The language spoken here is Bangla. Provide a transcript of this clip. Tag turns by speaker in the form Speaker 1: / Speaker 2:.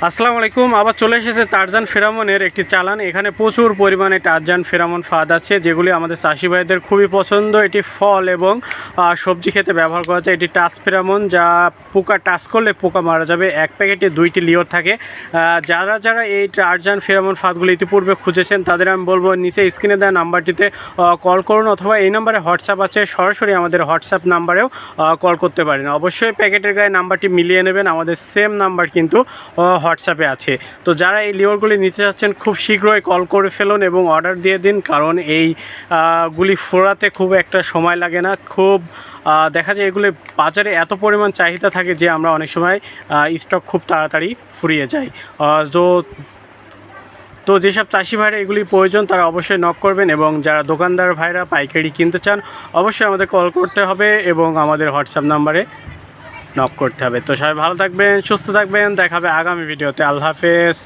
Speaker 1: আসসালামু আলাইকুম। আবার চলে এসেছে টারজান ফেরামনের একটি চালান। এখানে প্রচুর পরিমাণে টারজান ফেরামন ফাঁদ আছে, যেগুলি আমাদের চাষি ভাইদের খুবই পছন্দ। এটি ফল এবং সবজি খেতে ব্যবহার করা যায়। এটি টাচ ফেরামন, যা পোকা টাচ করলে পোকা মারা যাবে। এক প্যাকেটে 2টি লিওর থাকে। যারা যারা এই টারজান ফেরামন ফাঁদগুলি ইতিপূর্বে খুঁজেছেন তাদের আমি বলবো নিচে স্ক্রিনে দেওয়া নাম্বারটিতে কল করুন, অথবা এই নাম্বারে হোয়াটসঅ্যাপ আছে, সরাসরি আমাদের হোয়াটসঅ্যাপ নাম্বারেও কল করতে পারেন। অবশ্যই প্যাকেটের গায়ে নাম্বারটি মিলিয়ে নেবেন, আমাদের সেম নাম্বার কিন্তু হোয়াটসঅ্যাপে আছে। তো যারা এই লিওরগুলি নিতে চাচ্ছেন খুব শীঘ্রই কল করে ফেলুন এবং অর্ডার দিয়ে দিন, কারণ এই গুলি ফোড়াতে খুব একটা সময় লাগে না। খুব দেখা যায় এগুলি বাজারে এত পরিমাণ চাহিদা থাকে যে আমরা অনেক সময় স্টক খুব তাড়াতাড়ি ফুরিয়ে যায়। তো যেসব চাষি ভাইরা এগুলি প্রয়োজন তারা অবশ্যই নক করবেন, এবং যারা দোকানদার ভাইরা পাইকারি কিনতে চান অবশ্যই আমাদের কল করতে হবে এবং আমাদের হোয়াটসঅ্যাপ নাম্বারে নক করতে হবে। তো সবাই ভালো থাকবেন, সুস্থ থাকবেন, দেখা হবে আগামী ভিডিওতে। আল্লাহ হাফেজ।